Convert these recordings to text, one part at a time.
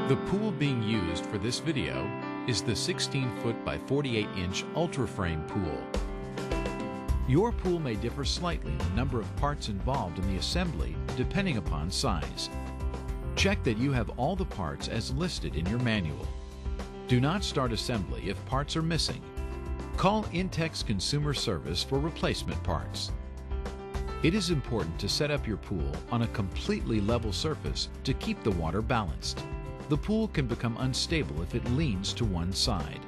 The pool being used for this video is the 16-foot by 48-inch ultra-frame pool. Your pool may differ slightly in the number of parts involved in the assembly depending upon size. Check that you have all the parts as listed in your manual. Do not start assembly if parts are missing. Call INTEX Consumer Service for replacement parts. It is important to set up your pool on a completely level surface to keep the water balanced. The pool can become unstable if it leans to one side.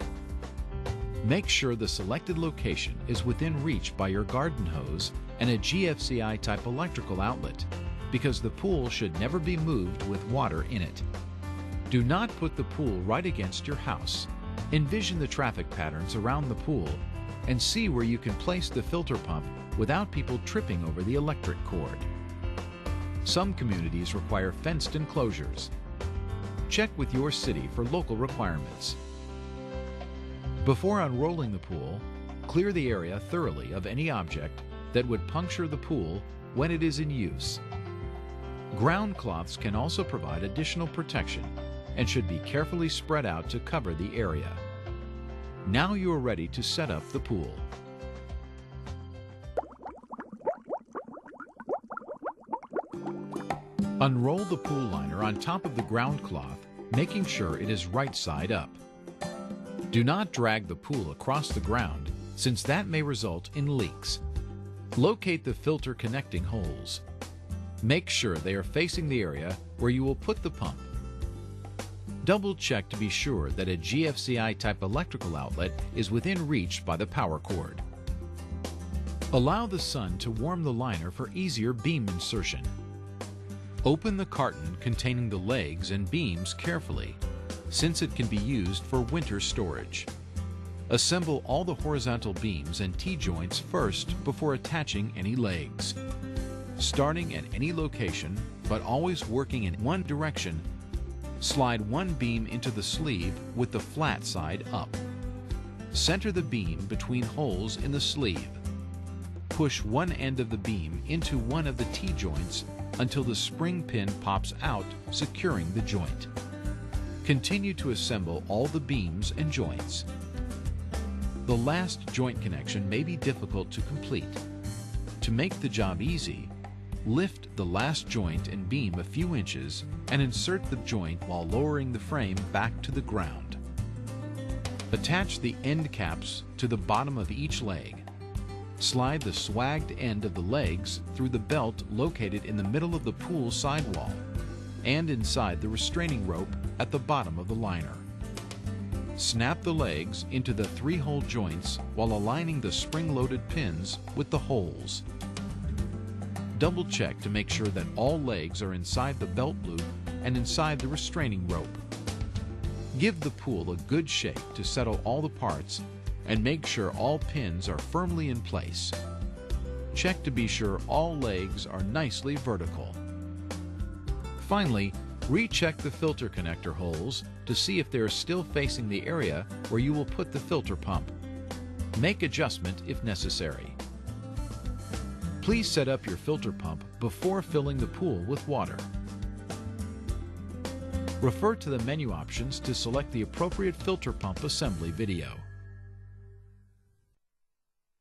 Make sure the selected location is within reach by your garden hose and a GFCI type electrical outlet, because the pool should never be moved with water in it. Do not put the pool right against your house. Envision the traffic patterns around the pool and see where you can place the filter pump without people tripping over the electric cord. Some communities require fenced enclosures. Check with your city for local requirements. Before unrolling the pool, clear the area thoroughly of any object that would puncture the pool when it is in use. Ground cloths can also provide additional protection and should be carefully spread out to cover the area. Now you are ready to set up the pool. Unroll the pool liner on top of the ground cloth, making sure it is right side up. Do not drag the pool across the ground, since that may result in leaks. Locate the filter connecting holes. Make sure they are facing the area where you will put the pump. Double check to be sure that a GFCI type electrical outlet is within reach by the power cord. Allow the sun to warm the liner for easier beam insertion. Open the carton containing the legs and beams carefully, since it can be used for winter storage. Assemble all the horizontal beams and T-joints first before attaching any legs. Starting at any location, but always working in one direction, slide one beam into the sleeve with the flat side up. Center the beam between holes in the sleeve. Push one end of the beam into one of the T-joints until the spring pin pops out, securing the joint. Continue to assemble all the beams and joints. The last joint connection may be difficult to complete. To make the job easy, lift the last joint and beam a few inches and insert the joint while lowering the frame back to the ground. Attach the end caps to the bottom of each leg. Slide the swagged end of the legs through the belt located in the middle of the pool sidewall and inside the restraining rope at the bottom of the liner. Snap the legs into the 3-hole joints while aligning the spring-loaded pins with the holes. Double check to make sure that all legs are inside the belt loop and inside the restraining rope. Give the pool a good shake to settle all the parts and make sure all pins are firmly in place. Check to be sure all legs are nicely vertical. Finally, recheck the filter connector holes to see if they are still facing the area where you will put the filter pump. Make adjustment if necessary. Please set up your filter pump before filling the pool with water. Refer to the menu options to select the appropriate filter pump assembly video.